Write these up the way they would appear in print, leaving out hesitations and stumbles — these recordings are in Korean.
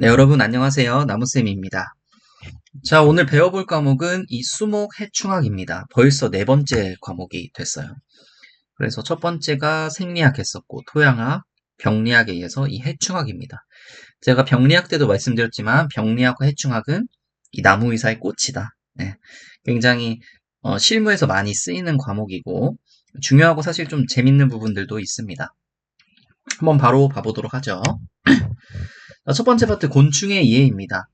네, 여러분 안녕하세요. 나무쌤입니다. 자, 오늘 배워볼 과목은 이 수목 해충학입니다. 벌써 네 번째 과목이 됐어요. 그래서 첫 번째가 생리학 했었고, 토양학, 병리학에 의해서 이 해충학입니다. 제가 병리학 때도 말씀드렸지만, 병리학과 해충학은 이 나무의사의 꽃이다. 네, 굉장히 실무에서 많이 쓰이는 과목이고, 중요하고 사실 좀 재밌는 부분들도 있습니다. 한번 바로 봐보도록 하죠. 자, 첫 번째 파트 곤충의 이해입니다.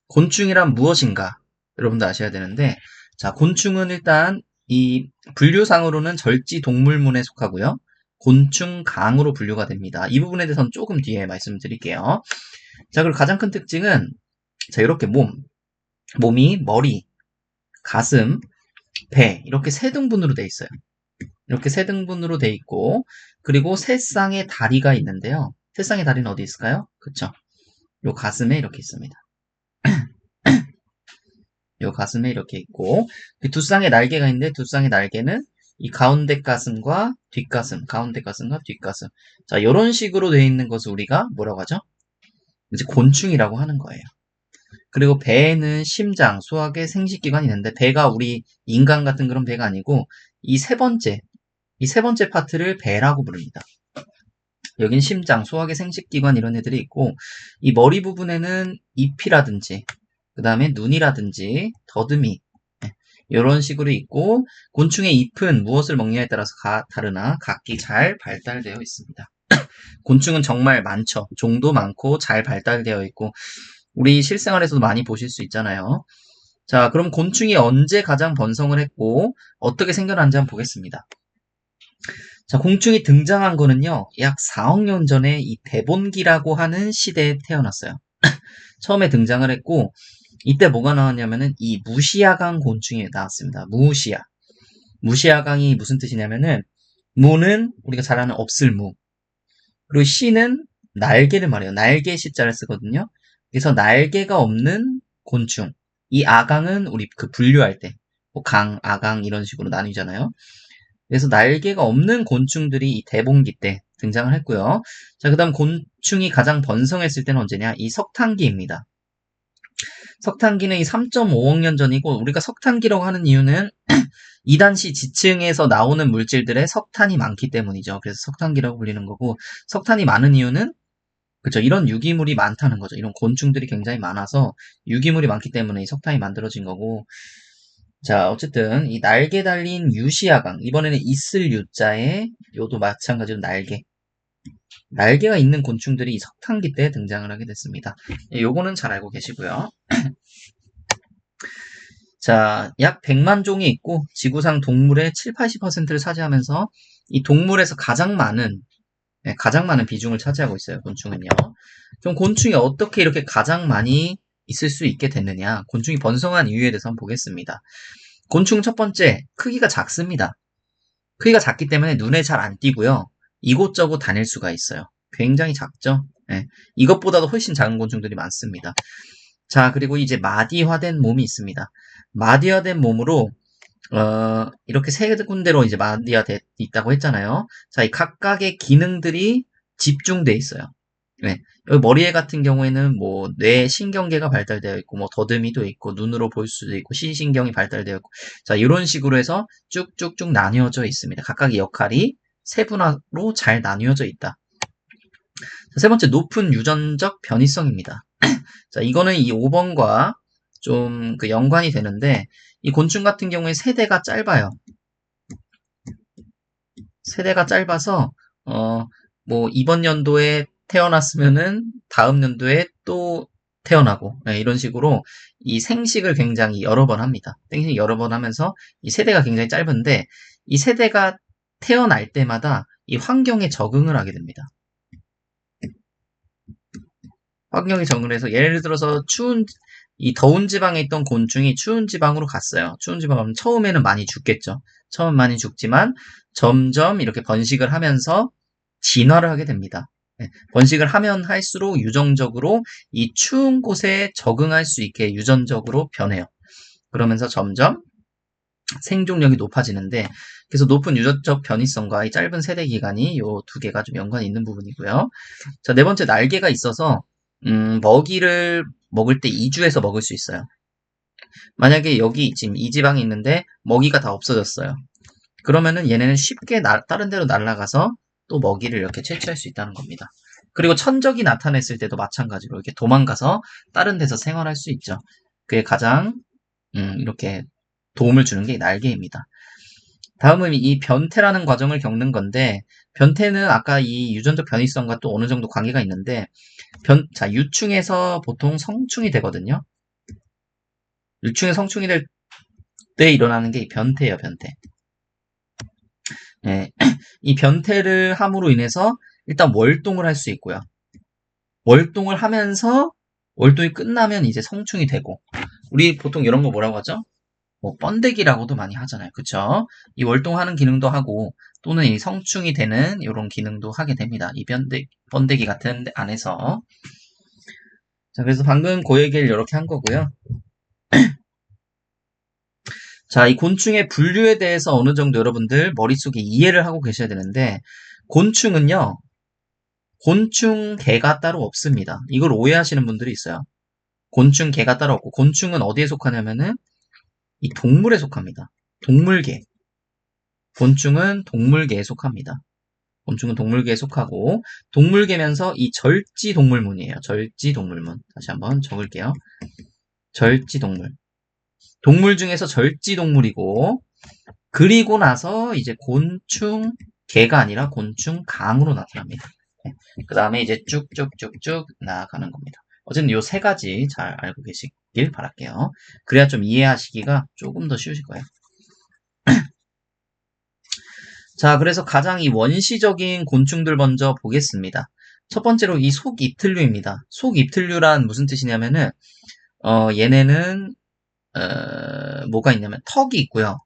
곤충이란 무엇인가? 여러분도 아셔야 되는데, 자, 곤충은 일단 이 분류상으로는 절지 동물문에 속하고요. 곤충강으로 분류가 됩니다. 이 부분에 대해서는 조금 뒤에 말씀드릴게요. 자, 그리고 가장 큰 특징은 자, 이렇게 몸이 머리, 가슴, 배 이렇게 세 등분으로 돼 있어요. 이렇게 세 등분으로 돼 있고, 그리고 세 쌍의 다리가 있는데요. 세 쌍의 다리는 어디 있을까요? 그쵸? 요 가슴에 이렇게 있습니다. 요 가슴에 이렇게 있고, 그 두 쌍의 날개가 있는데 두 쌍의 날개는 이 가운데 가슴과 뒷가슴, 가운데 가슴과 뒷가슴. 자, 요런 식으로 되어 있는 것을 우리가 뭐라고 하죠? 이제 곤충이라고 하는 거예요. 그리고 배에는 심장, 소화계, 생식기관이 있는데 배가 우리 인간 같은 그런 배가 아니고 이 세 번째 파트를 배라고 부릅니다. 여긴 심장, 소화계, 생식기관 이런 애들이 있고 이 머리 부분에는 잎이라든지 그 다음에 눈이라든지 더듬이 이런 식으로 있고 곤충의 잎은 무엇을 먹냐에 따라서 다르나 각기 잘 발달되어 있습니다. 곤충은 정말 많죠. 종도 많고 잘 발달되어 있고 우리 실생활에서도 많이 보실 수 있잖아요. 자, 그럼 곤충이 언제 가장 번성을 했고 어떻게 생겨났는지 한번 보겠습니다. 자, 곤충이 등장한 거는요, 약 4억 년 전에 이 대본기라고 하는 시대에 태어났어요. 처음에 등장을 했고, 이때 뭐가 나왔냐면은 이 무시아강 곤충이 나왔습니다. 무시아강이 무슨 뜻이냐면은, 무는 우리가 잘 아는 없을 무, 그리고 시는 날개를 말해요. 날개 시자를 쓰거든요. 그래서 날개가 없는 곤충. 이 아강은 우리 그 분류할 때, 뭐 강, 아강 이런 식으로 나뉘잖아요. 그래서 날개가 없는 곤충들이 이 대봉기 때 등장을 했고요. 자, 그 다음 곤충이 가장 번성했을 때는 언제냐? 이 석탄기입니다. 석탄기는 이 3.5억 년 전이고 우리가 석탄기라고 하는 이유는 2단시 지층에서 나오는 물질들에 석탄이 많기 때문이죠. 그래서 석탄기라고 불리는 거고 석탄이 많은 이유는 그렇죠. 이런 유기물이 많다는 거죠. 이런 곤충들이 굉장히 많아서 유기물이 많기 때문에 이 석탄이 만들어진 거고 자, 어쨌든 이 날개 달린 유시아강 이번에는 있을 유자에 요도 마찬가지로 날개가 있는 곤충들이 이 석탄기 때 등장을 하게 됐습니다. 요거는 잘 알고 계시고요. 자, 약 100만 종이 있고 지구상 동물의 7, 80%를 차지하면서 이 동물에서 가장 많은 비중을 차지하고 있어요. 곤충은요. 그럼 곤충이 어떻게 이렇게 가장 많이 있을 수 있게 됐느냐? 곤충이 번성한 이유에 대해서 한번 보겠습니다. 곤충 첫 번째, 크기가 작습니다. 크기가 작기 때문에 눈에 잘 안 띄고요. 이곳저곳 다닐 수가 있어요. 굉장히 작죠? 네, 이것보다도 훨씬 작은 곤충들이 많습니다. 자, 그리고 이제 마디화된 몸이 있습니다. 마디화된 몸으로 이렇게 세 군데로 이제 마디가 있다고 했잖아요. 자, 이 각각의 기능들이 집중돼 있어요. 네. 여기 머리에 같은 경우에는 뭐 뇌 신경계가 발달되어 있고 뭐 더듬이도 있고 눈으로 볼 수도 있고 시신경이 발달되어 있고 자 이런 식으로 해서 쭉쭉쭉 나뉘어져 있습니다. 각각의 역할이 세분화로 잘 나뉘어져 있다. 자, 세 번째 높은 유전적 변이성입니다. 자 이거는 이 5번과 좀 그 연관이 되는데 이 곤충 같은 경우에 세대가 짧아요. 세대가 짧아서 뭐 이번 연도에 태어났으면은 다음 연도에 또 태어나고 이런 식으로 이 생식을 굉장히 여러 번 합니다. 생식 여러 번 하면서 이 세대가 굉장히 짧은데 이 세대가 태어날 때마다 이 환경에 적응을 하게 됩니다. 환경에 적응을 해서 예를 들어서 이 더운 지방에 있던 곤충이 추운 지방으로 갔어요. 추운 지방 가면 처음에는 많이 죽겠죠. 처음 많이 죽지만 점점 이렇게 번식을 하면서 진화를 하게 됩니다. 번식을 하면 할수록 유전적으로 이 추운 곳에 적응할 수 있게 유전적으로 변해요. 그러면서 점점 생존력이 높아지는데 그래서 높은 유전적 변이성과 이 짧은 세대 기간이 요 두 개가 좀 연관이 있는 부분이고요. 자, 네 번째 날개가 있어서 먹이를 먹을 때 이주해서 먹을 수 있어요. 만약에 여기 지금 이 지방이 있는데 먹이가 다 없어졌어요. 그러면은 얘네는 쉽게 다른 데로 날아가서 또 먹이를 이렇게 채취할 수 있다는 겁니다. 그리고 천적이 나타났을 때도 마찬가지로 이렇게 도망가서 다른 데서 생활할 수 있죠. 그게 가장 이렇게 도움을 주는 게 날개입니다. 다음은 이 변태라는 과정을 겪는 건데, 변태는 아까 이 유전적 변이성과 또 어느 정도 관계가 있는데, 자, 유충에서 보통 성충이 되거든요. 유충에 성충이 될 때 일어나는 게 이 변태예요, 변태. 예, 이 변태를 함으로 인해서 일단 월동을 할 수 있고요. 월동을 하면서 월동이 끝나면 이제 성충이 되고, 우리 보통 이런 거 뭐라고 하죠? 뭐 번데기라고도 많이 하잖아요. 그쵸? 이 월동하는 기능도 하고 또는 이 성충이 되는 이런 기능도 하게 됩니다. 이 번데기 같은 데 안에서. 자, 그래서 방금 그 얘기를 이렇게 한 거고요. 자, 이 곤충의 분류에 대해서 어느 정도 여러분들 머릿속에 이해를 하고 계셔야 되는데, 곤충은요, 곤충 개가 따로 없습니다. 이걸 오해하시는 분들이 있어요. 곤충 개가 따로 없고, 곤충은 어디에 속하냐면은 이 동물에 속합니다. 동물계. 곤충은 동물계에 속합니다. 곤충은 동물계에 속하고, 동물계면서 이 절지동물문이에요. 절지동물문. 다시 한번 적을게요. 절지동물. 동물 중에서 절지동물이고, 그리고 나서 이제 곤충 개가 아니라 곤충 강으로 나타납니다. 그 다음에 이제 쭉쭉쭉쭉 나아가는 겁니다. 어쨌든 요 세 가지 잘 알고 계시길 바랄게요. 그래야 좀 이해하시기가 조금 더 쉬우실 거예요. 자, 그래서 가장 이 원시적인 곤충들 먼저 보겠습니다. 첫 번째로 이 속입틀류입니다. 속입틀류란 무슨 뜻이냐면은, 얘네는, 뭐가 있냐면 턱이 있고요.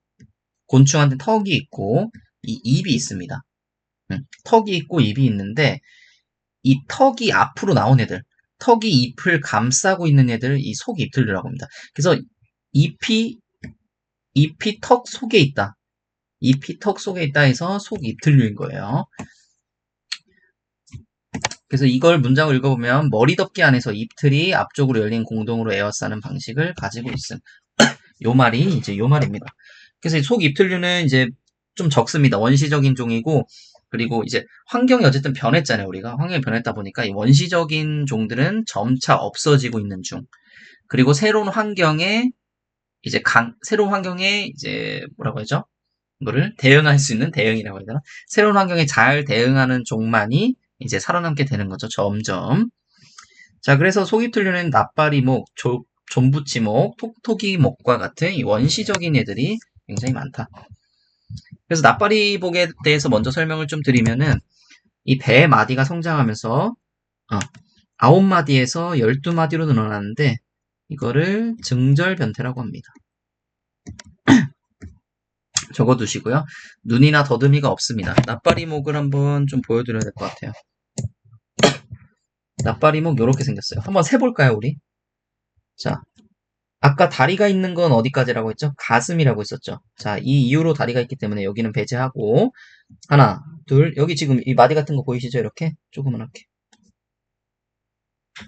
곤충한테 턱이 있고, 이 입이 있습니다. 턱이 있고 입이 있는데, 이 턱이 앞으로 나온 애들, 턱이 잎을 감싸고 있는 애들을 이 속입틀류라고 합니다. 그래서 잎이 턱 속에 있다. 잎이 턱 속에 있다 해서 속입틀류인 거예요. 그래서 이걸 문장을 읽어보면 머리 덮개 안에서 잎틀이 앞쪽으로 열린 공동으로 에워싸는 방식을 가지고 있음. 요 말이 이제 요 말입니다. 그래서 속입틀류는 이제 좀 적습니다. 원시적인 종이고, 그리고 이제 환경이 어쨌든 변했잖아요. 우리가 환경이 변했다 보니까 이 원시적인 종들은 점차 없어지고 있는 중. 그리고 새로운 환경에 새로운 환경에 이제 뭐라고 하죠? 이거를 대응할 수 있는 대응이라고 해야 되나? 새로운 환경에 잘 대응하는 종만이 이제 살아남게 되는 거죠. 점점. 자, 그래서 속입틀류는 납바리목, 존부치목, 톡톡이목과 같은 이 원시적인 애들이 굉장히 많다. 그래서 납바리목에 대해서 먼저 설명을 좀 드리면은 이 배 마디가 성장하면서 9마디에서 12마디로 늘어나는데 이거를 증절변태라고 합니다. 적어두시고요. 눈이나 더듬이가 없습니다. 납바리목을 한번 좀 보여드려야 될 것 같아요. 납바리목 이렇게 생겼어요. 한번 세볼까요, 우리? 자, 아까 다리가 있는 건 어디까지라고 했죠? 가슴이라고 했었죠. 자, 이 이유로 다리가 있기 때문에 여기는 배제하고 하나, 둘, 여기 지금 이 마디 같은 거 보이시죠? 이렇게 조그맣게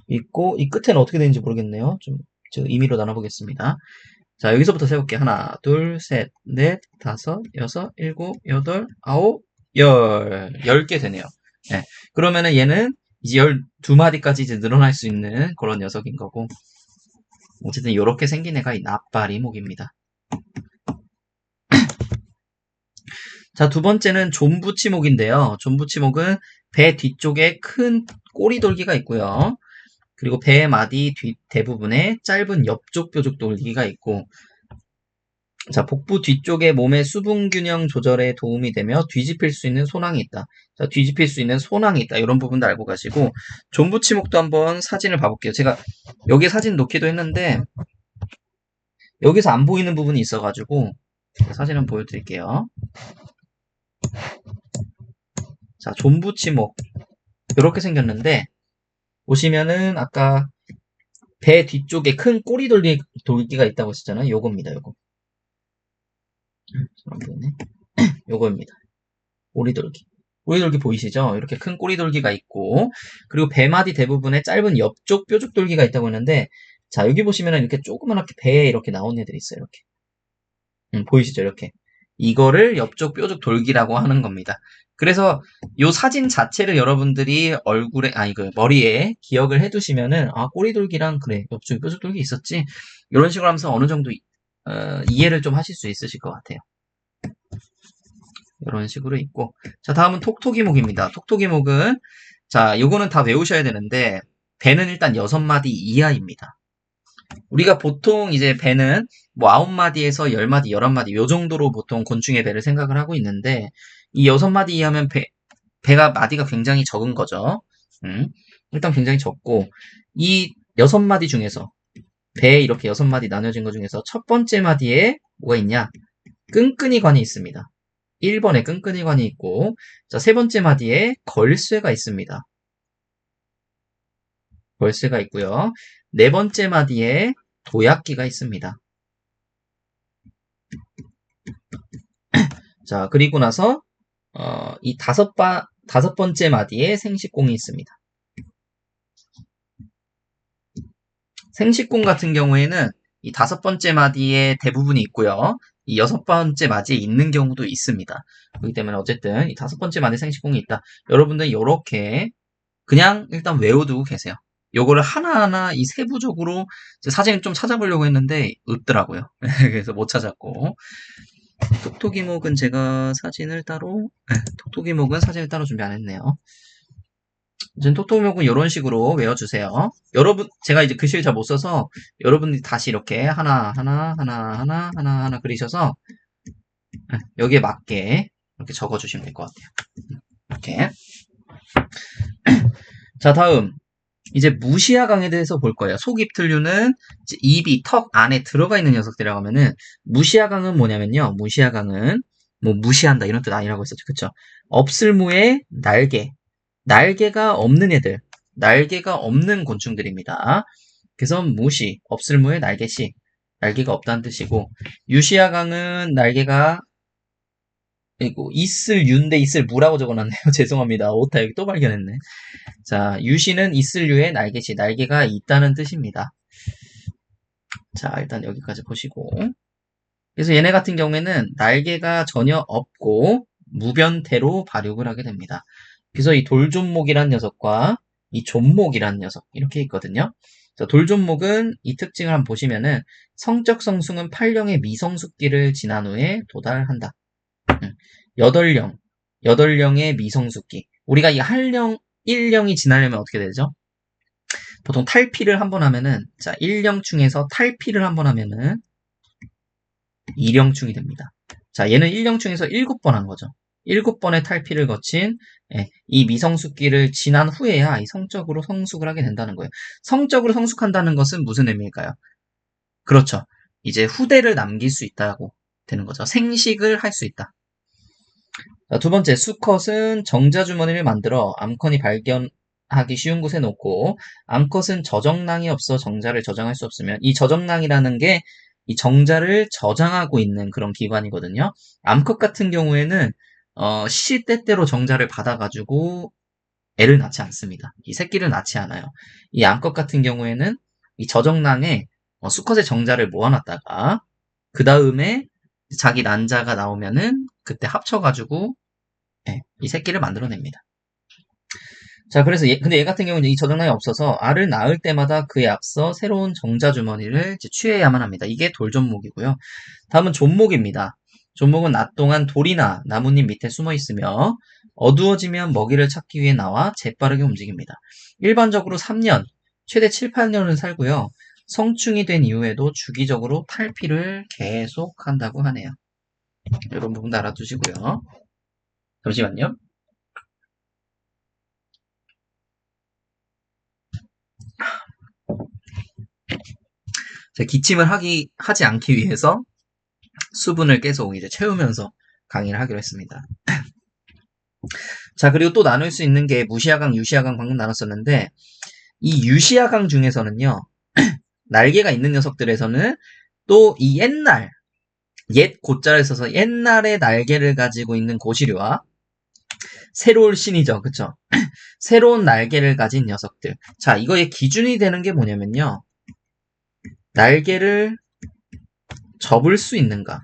있고 이 끝에는 어떻게 되는지 모르겠네요. 좀 임의로 나눠보겠습니다. 자, 여기서부터 세볼게요. 하나, 둘, 셋, 넷, 다섯, 여섯, 일곱, 여덟, 아홉, 10개 되네요. 네. 그러면은 얘는 이제 12마디까지 이제 늘어날 수 있는 그런 녀석인 거고. 어쨌든 이렇게 생긴 애가 이 납바리목입니다. 자, 두 번째는 존부치목인데요. 존부치목은 배 뒤쪽에 큰 꼬리돌기가 있고요. 그리고 배 마디 대부분에 짧은 옆쪽 뾰족 돌기가 있고, 자, 복부 뒤쪽에 몸의 수분 균형 조절에 도움이 되며 뒤집힐 수 있는 소낭이 있다. 자, 뒤집힐 수 있는 소낭이 있다. 이런 부분도 알고 가시고, 존부치목도 한번 사진을 봐볼게요. 제가 여기 사진 놓기도 했는데, 여기서 안 보이는 부분이 있어가지고, 사진 한번 보여드릴게요. 자, 존부치목. 이렇게 생겼는데, 보시면은 아까 배 뒤쪽에 큰 꼬리 돌기가 있다고 했었잖아요. 요겁니다, 요거. 안 보이네. 요거입니다. 꼬리 돌기. 꼬리돌기 보이시죠? 이렇게 큰 꼬리돌기가 있고, 그리고 배마디 대부분에 짧은 옆쪽 뾰족돌기가 있다고 했는데, 자, 여기 보시면은 이렇게 조그맣게 배에 이렇게 나온 애들이 있어요, 이렇게. 보이시죠? 이렇게. 이거를 옆쪽 뾰족 돌기라고 하는 겁니다. 그래서 이 사진 자체를 여러분들이 머리에 기억을 해두시면은, 아, 꼬리돌기랑, 그래, 옆쪽 뾰족 돌기 있었지? 이런 식으로 하면서 어느 정도, 이해를 좀 하실 수 있으실 것 같아요. 이런 식으로 있고. 자, 다음은 톡톡이목입니다. 톡톡이목은, 자, 요거는 다 외우셔야 되는데, 배는 일단 6마디 이하입니다. 우리가 보통 이제 배는 뭐 9마디에서 10마디, 11마디 요 정도로 보통 곤충의 배를 생각을 하고 있는데 이 6마디 이하면 배가 마디가 굉장히 적은 거죠. 일단 굉장히 적고 이 6마디 중에서 배에 이렇게 6마디 나눠진 것 중에서 첫 번째 마디에 뭐가 있냐? 끈끈이관이 있습니다. 1번에 끈끈이관이 있고 자, 세 번째 마디에 걸쇠가 있습니다. 걸쇠가 있고요. 네 번째 마디에 도약기가 있습니다. 자, 그리고 나서 이 다섯 번째 마디에 생식공이 있습니다. 생식공 같은 경우에는 이 5번째 마디에 대부분이 있고요. 이 6번째 마디에 있는 경우도 있습니다. 그렇기 때문에 어쨌든 이 5번째 마디에 생식공이 있다. 여러분들 이렇게 그냥 일단 외워두고 계세요. 요거를 하나하나 이 세부적으로 사진을 좀 찾아보려고 했는데 없더라고요. 그래서 못 찾았고 톡톡이목은 제가 사진을 따로 톡톡이목은 사진을 따로 준비 안 했네요. 이제 톡톡이목은 이런 식으로 외워주세요. 여러분 제가 이제 글씨를 잘 못 써서 여러분들이 다시 이렇게 하나 그리셔서 여기에 맞게 이렇게 적어주시면 될 것 같아요. 이렇게. 자, 다음 이제 무시아강에 대해서 볼 거예요. 속입틀류는 입이 턱 안에 들어가 있는 녀석들이라고 하면은 무시아강은 뭐냐면요. 무시아강은 뭐 무시한다 이런 뜻 아니라고 했었죠. 그쵸? 없을무의 날개가 없는 애들, 날개가 없는 곤충들입니다. 그래서 무시, 없을무의 날개시, 날개가 없다는 뜻이고 유시아강은 날개가 있을 유인데 있을 무라고 적어놨네요. 죄송합니다. 오타 여기 또 발견했네. 자, 유시는 있을류의 날개시, 날개가 있다는 뜻입니다. 자, 일단 여기까지 보시고. 그래서 얘네 같은 경우에는 날개가 전혀 없고 무변태로 발육을 하게 됩니다. 그래서 이 돌존목이란 녀석과 이 존목이란 녀석 이렇게 있거든요. 자, 돌존목은 이 특징을 한번 보시면은 성적 성숙은 8령의 미성숙기를 지난 후에 도달한다. 8령의 미성숙기. 우리가 이 1령이 지나려면 어떻게 되죠? 보통 탈피를 한번 하면은, 자, 1령충에서 탈피를 한번 하면은 2령충이 됩니다. 자, 얘는 1령충에서 7번 한 거죠. 7번의 탈피를 거친 이 미성숙기를 지난 후에야 이 성적으로 성숙을 하게 된다는 거예요. 성적으로 성숙한다는 것은 무슨 의미일까요? 그렇죠. 이제 후대를 남길 수 있다고 되는 거죠. 생식을 할 수 있다. 자, 두 번째, 수컷은 정자주머니를 만들어 암컷이 발견하기 쉬운 곳에 놓고 암컷은 저정낭이 없어 정자를 저장할 수 없으면 이 저정낭이라는 게 이 정자를 저장하고 있는 그런 기관이거든요. 암컷 같은 경우에는 시시때때로 정자를 받아가지고 애를 낳지 않습니다. 이 새끼를 낳지 않아요. 이 암컷 같은 경우에는 이 저정낭에 수컷의 정자를 모아놨다가 그 다음에 자기 난자가 나오면은 그때 합쳐가지고 이 새끼를 만들어냅니다. 자, 그래서 근데 얘 같은 경우는 이 저정량이 없어서 알을 낳을 때마다 그에 앞서 새로운 정자 주머니를 취해야만 합니다. 이게 돌존목이고요. 다음은 존목입니다. 존목은 낮 동안 돌이나 나뭇잎 밑에 숨어 있으며 어두워지면 먹이를 찾기 위해 나와 재빠르게 움직입니다. 일반적으로 3년, 최대 7, 8년을 살고요. 성충이 된 이후에도 주기적으로 탈피를 계속한다고 하네요. 이런 부분도 알아두시고요. 잠시만요. 제가 기침을 하지 않기 위해서 수분을 계속 이제 채우면서 강의를 하기로 했습니다. 자, 그리고 또 나눌 수 있는 게 무시아강, 유시아강 방금 나눴었는데 이 유시아강 중에서는요. 날개가 있는 녀석들에서는 또 이 옛 고자를 써서 옛날의 날개를 가지고 있는 고시류와 새로울 신이죠. 그쵸? 새로운 날개를 가진 녀석들. 자, 이거의 기준이 되는 게 뭐냐면요. 날개를 접을 수 있는가.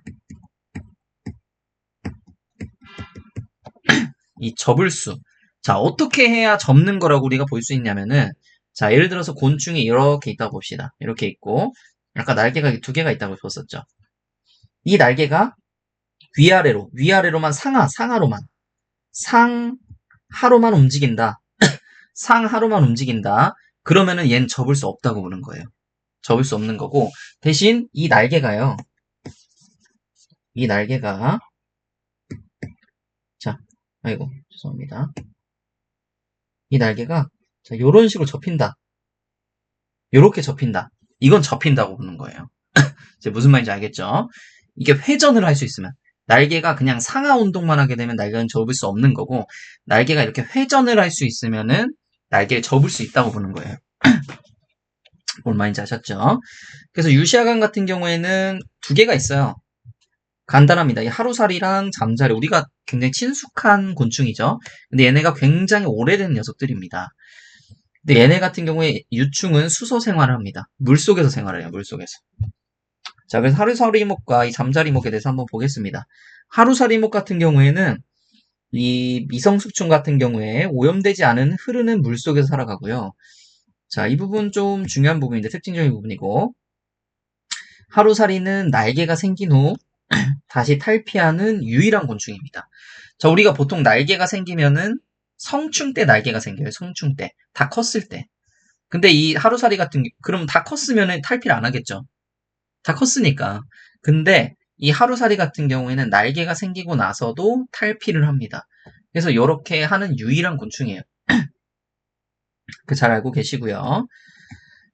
이 접을 수. 자, 어떻게 해야 접는 거라고 우리가 볼 수 있냐면은, 자, 예를 들어서 곤충이 이렇게 있다고 봅시다. 이렇게 있고, 아까 날개가 두 개가 있다고 봤었죠. 이 날개가 위아래로만 상하로만 움직인다. 상하로만 움직인다. 그러면은 얘는 접을 수 없다고 보는 거예요. 접을 수 없는 거고, 대신 이 날개가, 자, 아이고, 죄송합니다. 이 날개가, 자, 요런 식으로 접힌다. 요렇게 접힌다. 이건 접힌다고 보는 거예요. 이제 무슨 말인지 알겠죠? 이게 회전을 할 수 있으면, 날개가 그냥 상하 운동만 하게 되면 날개는 접을 수 없는 거고, 날개가 이렇게 회전을 할 수 있으면은 날개를 접을 수 있다고 보는 거예요. 뭔 말인지 아셨죠? 그래서 유시아강 같은 경우에는 두 개가 있어요. 간단합니다. 이 하루살이랑 잠자리, 우리가 굉장히 친숙한 곤충이죠. 근데 얘네가 굉장히 오래된 녀석들입니다. 근데 얘네 같은 경우에 유충은 수소 생활을 합니다. 물속에서 생활해요, 물속에서. 자, 그래서 하루살이목과 이 잠자리목에 대해서 한번 보겠습니다. 하루살이목 같은 경우에는 이 미성숙충 같은 경우에 오염되지 않은 흐르는 물속에서 살아가고요. 자, 이 부분 좀 중요한 부분인데 특징적인 부분이고, 하루살이는 날개가 생긴 후 다시 탈피하는 유일한 곤충입니다. 자, 우리가 보통 날개가 생기면은 성충 때 날개가 생겨요. 성충 때. 다 컸을 때. 근데 이 하루살이 같은 그럼 다 컸으면은 탈피를 안 하겠죠. 다 컸으니까. 근데 이 하루살이 같은 경우에는 날개가 생기고 나서도 탈피를 합니다. 그래서 이렇게 하는 유일한 곤충이에요. 그 잘 알고 계시고요.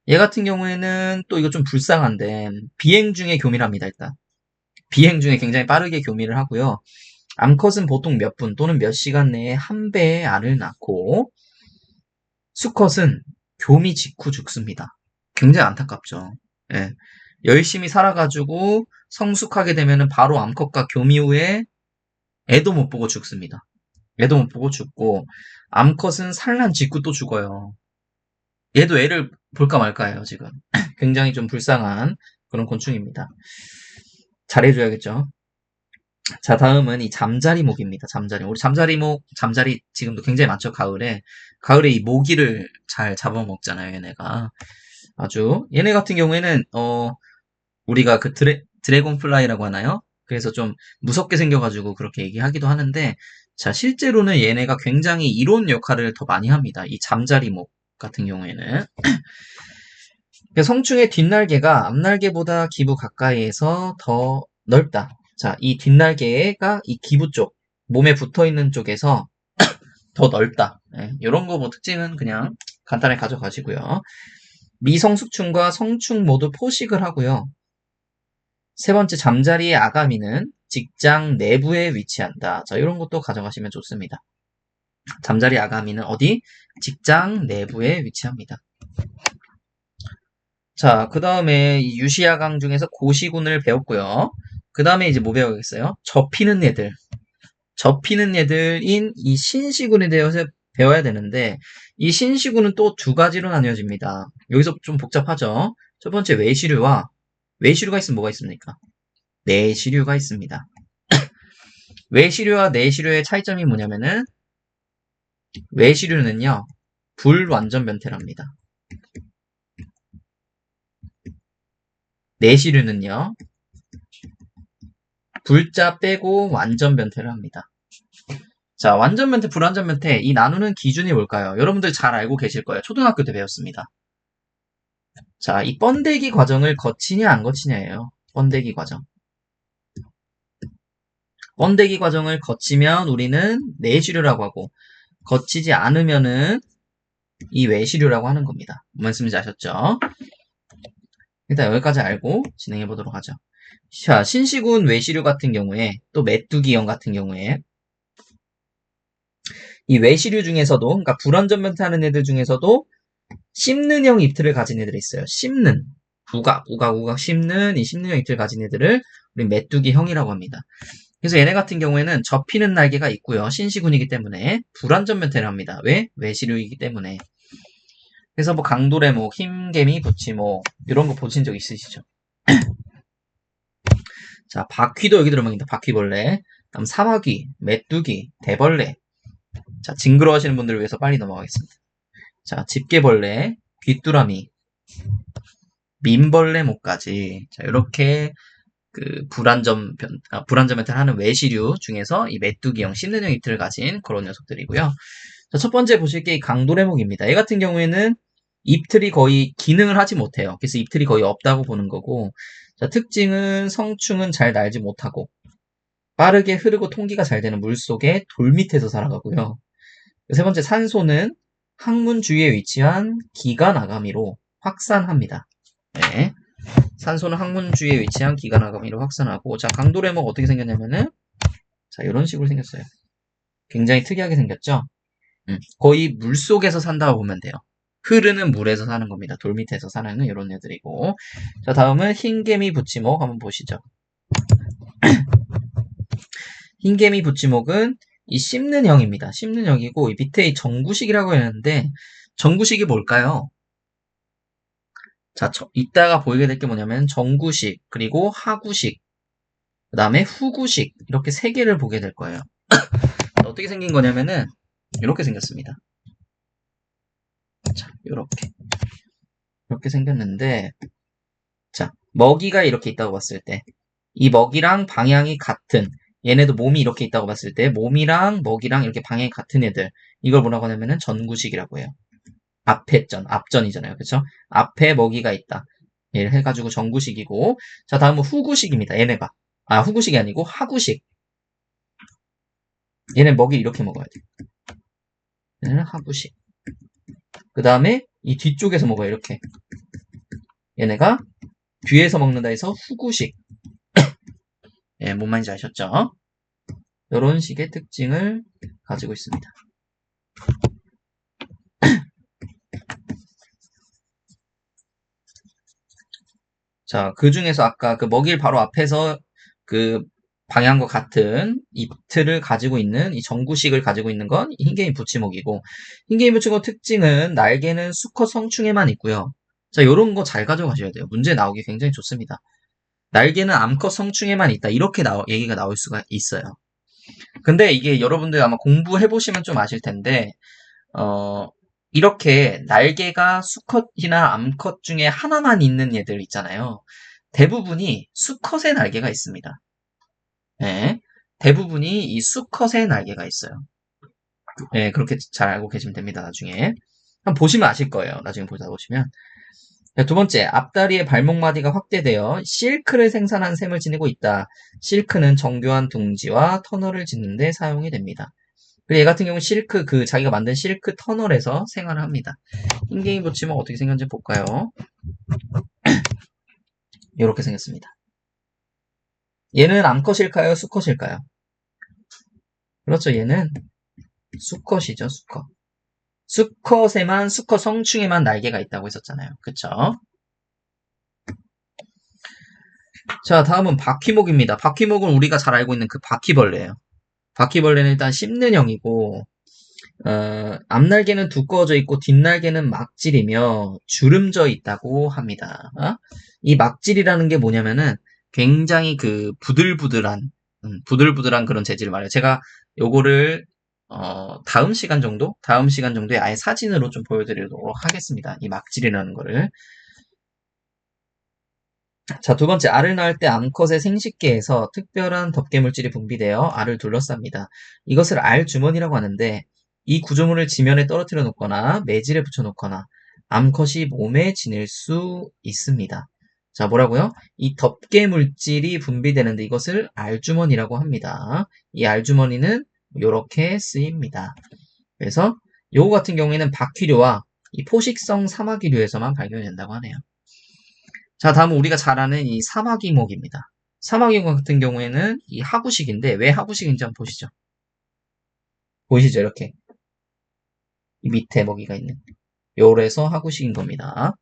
얘 같은 경우에는 또 이거 좀 불쌍한데 비행 중에 교미랍니다. 일단 비행 중에 굉장히 빠르게 교미를 하고요. 암컷은 보통 몇 분 또는 몇 시간 내에 한 배의 알을 낳고 수컷은 교미 직후 죽습니다. 굉장히 안타깝죠. 예. 열심히 살아가지고 성숙하게 되면은 바로 암컷과 교미 후에 애도 못 보고 죽습니다. 애도 못 보고 죽고 암컷은 산란 직후 또 죽어요. 얘도 애를 볼까 말까예요, 지금. 굉장히 좀 불쌍한 그런 곤충입니다. 잘해줘야겠죠. 자, 다음은 이 잠자리목입니다. 우리 잠자리 지금도 굉장히 많죠, 가을에. 가을에 이 모기를 잘 잡아먹잖아요, 얘네가. 얘네 같은 경우에는, 우리가 그 드래곤 플라이라고 하나요? 그래서 좀 무섭게 생겨가지고 그렇게 얘기하기도 하는데, 자, 실제로는 얘네가 굉장히 이로운 역할을 더 많이 합니다. 이 잠자리목 같은 경우에는. 성충의 뒷날개가 앞날개보다 기부 가까이에서 더 넓다. 자, 이 뒷날개가 이 기부 쪽, 몸에 붙어 있는 쪽에서 더 넓다. 이런 거 뭐 특징은 그냥 간단하게 가져가시고요. 미성숙충과 성충 모두 포식을 하고요. 세 번째, 잠자리의 아가미는 직장 내부에 위치한다. 자, 이런 것도 가져가시면 좋습니다. 잠자리 아가미는 어디? 직장 내부에 위치합니다. 자, 그 다음에 유시야강 중에서 고시군을 배웠고요. 그 다음에 이제 뭐 배우겠어요? 접히는 애들인 이 신시군에 대해서 배워야 되는데, 이 신시군은 또 두 가지로 나뉘어집니다. 여기서 좀 복잡하죠? 첫 번째, 외시류가 있으면 뭐가 있습니까? 내시류가 있습니다. 외시류와 내시류의 차이점이 뭐냐면은, 외시류는요, 불완전 변태랍니다. 내시류는요, 불자 빼고 완전 변태를 합니다. 자, 완전 변태, 불완전 변태, 이 나누는 기준이 뭘까요? 여러분들 잘 알고 계실 거예요. 초등학교 때 배웠습니다. 자, 이 번데기 과정을 거치냐, 안 거치냐예요. 번데기 과정. 번데기 과정을 거치면 우리는 내시류라고 하고, 거치지 않으면은 이 외시류라고 하는 겁니다. 뭔 말씀인지 아셨죠? 일단 여기까지 알고 진행해 보도록 하죠. 자, 신시군 외시류 같은 경우에, 또 메뚜기형 같은 경우에, 이 외시류 중에서도, 그러니까 불완전 변태하는 애들 중에서도 씹는형 입틀을 가진 애들이 있어요. 씹는, 우각 씹는 이 씹는형 입틀을 가진 애들을 우리 메뚜기형이라고 합니다. 그래서 얘네 같은 경우에는 접히는 날개가 있고요. 신시군이기 때문에 불완전 변태를 합니다. 왜? 외시류이기 때문에. 그래서 뭐 강도래목, 흰개미, 부치목 이런 거 보신 적 있으시죠? 자, 바퀴도 여기 들어갑니다. 바퀴벌레. 다음 사마귀, 메뚜기, 대벌레. 자, 징그러워하시는 분들을 위해서 빨리 넘어가겠습니다. 자, 집게벌레, 귀뚜라미, 민벌레목까지. 자, 이렇게 그 불안전 변태를 하는 외시류 중에서 이 메뚜기형, 씹는형 입틀을 가진 그런 녀석들이고요. 자, 첫 번째 보실 게 이 강도래목입니다. 얘 같은 경우에는 입틀이 거의 기능을 하지 못해요. 그래서 입틀이 거의 없다고 보는 거고, 자, 특징은 성충은 잘 날지 못하고, 빠르게 흐르고 통기가 잘 되는 물 속에 돌 밑에서 살아가고요. 세 번째 산소는 항문 주위에 위치한 기관 아가미로 확산합니다. 네. 산소는 항문 주위에 위치한 기관 아가미로 확산하고, 자, 강도래목 어떻게 생겼냐면은, 자, 이런 식으로 생겼어요. 굉장히 특이하게 생겼죠? 거의 물 속에서 산다고 보면 돼요. 흐르는 물에서 사는 겁니다. 돌 밑에서 사는 이런 애들이고. 자, 다음은 흰개미 부치목 한번 보시죠. 흰개미 부치목은 이 씹는형입니다. 씹는형이고, 이 밑에 이 정구식이라고 했는데, 정구식이 뭘까요? 자, 이따가 보이게 될 게 뭐냐면, 정구식, 그리고 하구식, 그 다음에 후구식, 이렇게 세 개를 보게 될 거예요. 어떻게 생긴 거냐면은, 이렇게 생겼습니다. 자, 이렇게 생겼는데, 자, 먹이가 이렇게 있다고 봤을 때, 이 먹이랑 방향이 같은, 얘네도 몸이 이렇게 있다고 봤을 때, 몸이랑 먹이랑 이렇게 방향이 같은 애들, 이걸 뭐라고 하냐면은 전구식이라고 해요. 앞전이잖아요. 그쵸? 앞에 먹이가 있다. 얘를 해가지고 전구식이고, 자, 다음은 후구식입니다. 얘네가. 아, 후구식이 아니고 하구식. 얘네 먹이 이렇게 먹어야 돼. 얘네는 하구식. 그 다음에 이 뒤쪽에서 먹어요. 이렇게. 얘네가 뒤에서 먹는다 해서 후구식. 예, 뭔 말인지 아셨죠? 이런 식의 특징을 가지고 있습니다. 자, 그 중에서 아까 그 먹이를 바로 앞에서 그 방향과 같은 입틀을 가지고 있는 이 정구식을 가지고 있는 건 흰개미 부치목이고, 흰개미 부치목 특징은 날개는 수컷 성충에만 있고요. 자, 요런 거 잘 가져가셔야 돼요. 문제 나오기 굉장히 좋습니다. 날개는 암컷 성충에만 있다. 이렇게 얘기가 나올 수가 있어요. 근데 이게 여러분들 아마 공부해보시면 좀 아실 텐데, 이렇게 날개가 수컷이나 암컷 중에 하나만 있는 얘들 있잖아요. 대부분이 수컷의 날개가 있습니다. 네, 대부분이 이 수컷의 날개가 있어요. 네, 그렇게 잘 알고 계시면 됩니다. 나중에 한번 보시면 아실 거예요. 나중에 보다 보시면. 두 번째, 앞다리의 발목마디가 확대되어 실크를 생산한 셈을 지니고 있다. 실크는 정교한 둥지와 터널을 짓는 데 사용이 됩니다. 그리고 얘 같은 경우는 실크, 자기가 만든 실크 터널에서 생활을 합니다. 흰개미 부치목 어떻게 생겼는지 볼까요? 이렇게 생겼습니다. 얘는 암컷일까요? 수컷일까요? 그렇죠. 얘는 수컷이죠. 수컷. 수컷 성충에만 날개가 있다고 했었잖아요. 그쵸? 자, 다음은 바퀴목입니다. 바퀴목은 우리가 잘 알고 있는 그 바퀴벌레예요. 바퀴벌레는 일단 씹는형이고, 앞날개는 두꺼워져 있고 뒷날개는 막질이며 주름져 있다고 합니다. 이 막질이라는 게 뭐냐면은 굉장히 그 부들부들한 그런 재질을 말해요. 제가 요거를 다음 시간 정도에 아예 사진으로 좀 보여드리도록 하겠습니다. 이 막질이라는 거를. 자, 두 번째, 알을 낳을 때 암컷의 생식기에서 특별한 덮개물질이 분비되어 알을 둘러쌉니다. 이것을 알주머니라고 하는데, 이 구조물을 지면에 떨어뜨려 놓거나 매질에 붙여 놓거나 암컷이 몸에 지닐 수 있습니다. 자, 뭐라고요? 이 덮개물질이 분비되는데 이것을 알주머니라고 합니다. 이 알주머니는 이렇게 쓰입니다. 그래서 요거 같은 경우에는 바퀴류와 이 포식성 사마귀류에서만 발견이 된다고 하네요. 자, 다음은 우리가 잘 아는 이 사마귀목입니다. 사마귀목 같은 경우에는 이 하구식인데 왜 하구식인지 한번 보시죠. 보이시죠? 이렇게 이 밑에 먹이가 있는 요래서 하구식인 겁니다.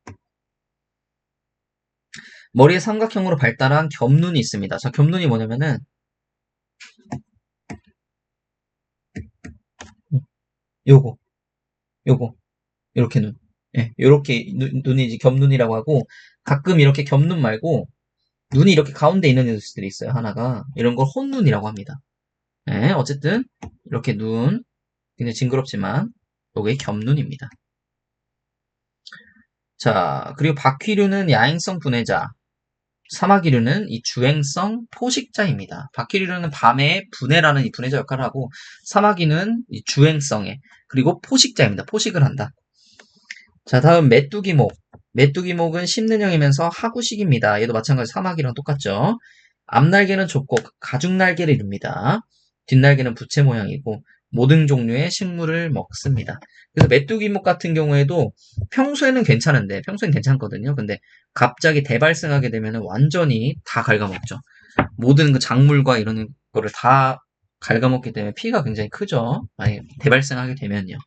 머리에 삼각형으로 발달한 겹눈이 있습니다. 자, 겹눈이 뭐냐면은 요거, 요거, 요렇게 눈. 예, 요렇게 눈이 이제 겹눈이라고 하고, 가끔 이렇게 겹눈 말고, 눈이 이렇게 가운데 있는 녀석들이 있어요, 하나가. 이런 걸 혼눈이라고 합니다. 예, 어쨌든, 이렇게 눈, 굉장히 징그럽지만, 요게 겹눈입니다. 자, 그리고 바퀴류는 야행성 분해자, 사마귀류는 이 주행성 포식자입니다. 바퀴류는 밤에 분해라는 이 분해자 역할을 하고, 사마귀는 이 주행성에, 그리고 포식자입니다. 포식을 한다. 자, 다음 메뚜기목. 메뚜기목은 씹는형이면서 하구식입니다. 얘도 마찬가지로 사마귀랑 똑같죠. 앞날개는 좁고 가죽날개를 이룹니다. 뒷날개는 부채 모양이고 모든 종류의 식물을 먹습니다. 그래서 메뚜기목 같은 경우에도 평소에는 괜찮은데, 평소엔 괜찮거든요. 근데 갑자기 대발생하게 되면 완전히 다 갉아먹죠. 모든 그 작물과 이런 거를 다 갉아먹기 때문에 피해가 굉장히 크죠. 만약에 대발생하게 되면요.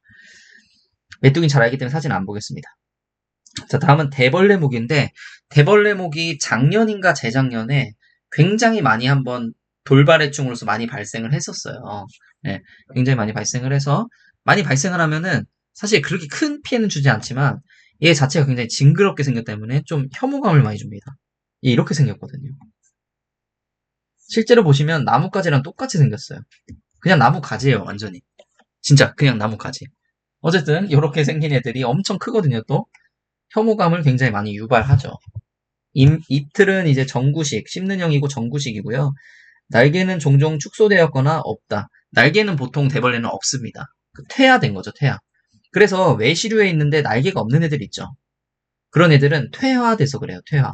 메뚜기는 잘 알기 때문에 사진 안 보겠습니다. 자, 다음은 대벌레목인데, 대벌레목이 작년인가 재작년에 굉장히 많이 한번 돌발해충으로서 많이 발생을 했었어요. 네, 굉장히 많이 발생을 해서, 많이 발생을 하면은 사실 그렇게 큰 피해는 주지 않지만, 얘 자체가 굉장히 징그럽게 생겼기 때문에 좀 혐오감을 많이 줍니다. 얘 이렇게 생겼거든요. 실제로 보시면 나뭇가지랑 똑같이 생겼어요. 그냥 나뭇가지예요, 완전히. 진짜 그냥 나뭇가지. 어쨌든 이렇게 생긴 애들이 엄청 크거든요, 또. 혐오감을 굉장히 많이 유발하죠. 잎틀은 이제 정구식, 씹는형이고 정구식이고요. 날개는 종종 축소되었거나 없다. 날개는 보통 대벌레는 없습니다. 퇴화된 거죠, 퇴화. 그래서 외시류에 있는데 날개가 없는 애들 있죠. 그런 애들은 퇴화돼서 그래요, 퇴화.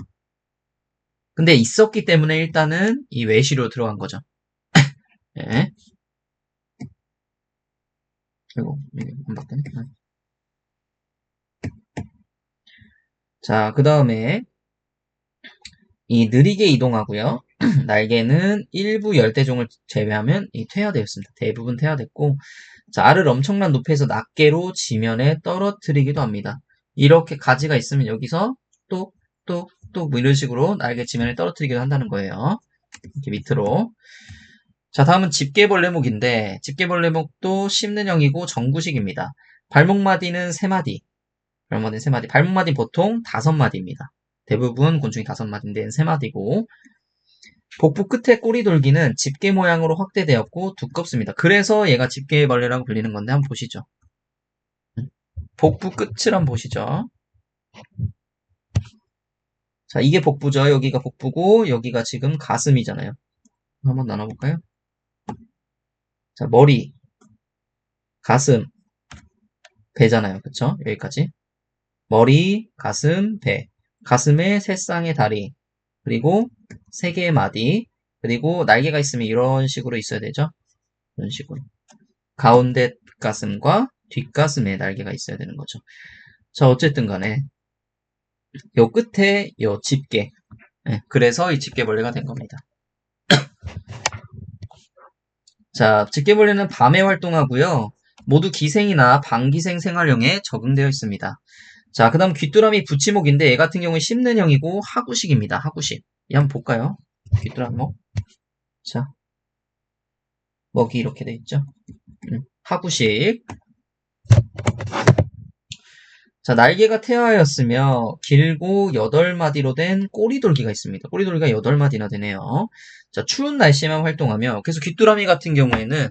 근데 있었기 때문에 일단은 이 외시류로 들어간 거죠. 예. 이거, 안 바뀌네. 자, 그 다음에 이 느리게 이동하고요. 날개는 일부 열대종을 제외하면 퇴화되었습니다. 대부분 퇴화됐고, 자, 알을 엄청난 높이에서 낱개로 지면에 떨어뜨리기도 합니다. 이렇게 가지가 있으면 여기서 또 뭐 이런 식으로 날개 지면에 떨어뜨리기도 한다는 거예요. 이렇게 밑으로. 자, 다음은 집게벌레목인데, 집게벌레목도 씹는형이고 정구식입니다. 발목마디는 3마디. 발목마디는 3마디. 발목마디 보통 5마디입니다. 대부분 곤충이 5마디인데 3마디고, 복부 끝에 꼬리돌기는 집게 모양으로 확대되었고 두껍습니다. 그래서 얘가 집게벌레라고 불리는 건데 한번 보시죠. 복부 끝을 한번 보시죠. 자, 이게 복부죠. 여기가 복부고 여기가 지금 가슴이잖아요. 한번 나눠볼까요? 자, 머리, 가슴, 배잖아요. 그쵸? 여기까지. 머리, 가슴, 배. 가슴에 3쌍의 다리, 그리고 3개의 마디, 그리고 날개가 있으면 이런 식으로 있어야 되죠. 이런 식으로. 가운데 가슴과 뒷가슴에 날개가 있어야 되는 거죠. 자, 어쨌든 간에 요 끝에 요 집게. 그래서 이 집게벌레가 된 겁니다. 자, 집게벌레는 밤에 활동하고요. 모두 기생이나 방기생 생활형에 적응되어 있습니다. 자, 그 다음 귀뚜라미 부치목인데 얘 같은 경우는 씹는형이고 하구식입니다. 하구식. 이 한번 볼까요? 귀뚜라미목. 자, 먹이 이렇게 돼 있죠. 하구식. 자, 날개가 태화하였으며 길고 8마디로 된 꼬리돌기가 있습니다. 꼬리돌기가 8마디나 되네요. 자, 추운 날씨에만 활동하며, 그래서 귀뚜라미 같은 경우에는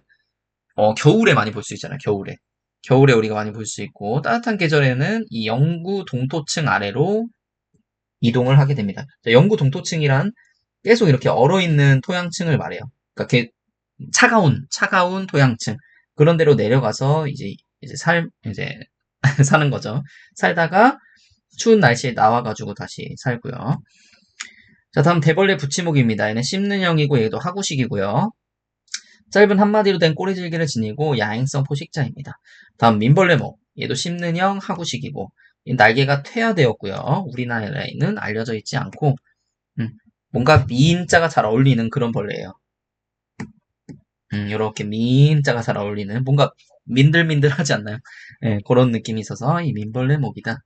겨울에 많이 볼 수 있잖아요. 겨울에. 겨울에 우리가 많이 볼 수 있고, 따뜻한 계절에는 이 영구 동토층 아래로 이동을 하게 됩니다. 자, 영구 동토층이란 계속 이렇게 얼어있는 토양층을 말해요. 그러니까 차가운 토양층. 그런 데로 내려가서 이제 사는 거죠. 살다가 추운 날씨에 나와가지고 다시 살고요. 자, 다음 대벌레 부치목입니다. 얘는 씹는형이고 얘도 하구식이고요. 짧은 한마디로 된 꼬리질개를 지니고 야행성 포식자입니다. 다음 민벌레목. 얘도 씹는형 하구식이고 날개가 퇴화되었고요. 우리나라에는 알려져 있지 않고 뭔가 미인자가 잘 어울리는 그런 벌레예요. 이렇게 미인자가 잘 어울리는 뭔가 민들민들하지 않나요? 네, 그런 느낌이 있어서 이 민벌레목이다.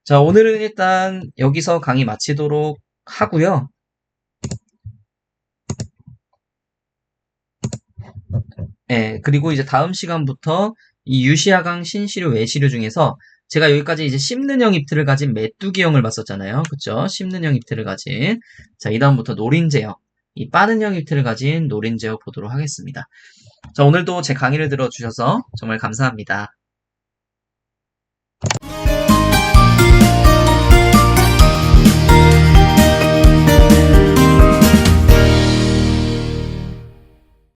자, 오늘은 일단 여기서 강의 마치도록 하고요. 그리고 이제 다음 시간부터 이 유시아강, 신시류, 외시류 중에서 제가 여기까지 이제 씹는형 잎틀을 가진 메뚜기형을 봤었잖아요. 그쵸? 씹는형 잎틀을 가진. 자, 이 다음부터 노린재형. 이 빠른형 잎틀을 가진 노린재형 보도록 하겠습니다. 자, 오늘도 제 강의를 들어주셔서 정말 감사합니다.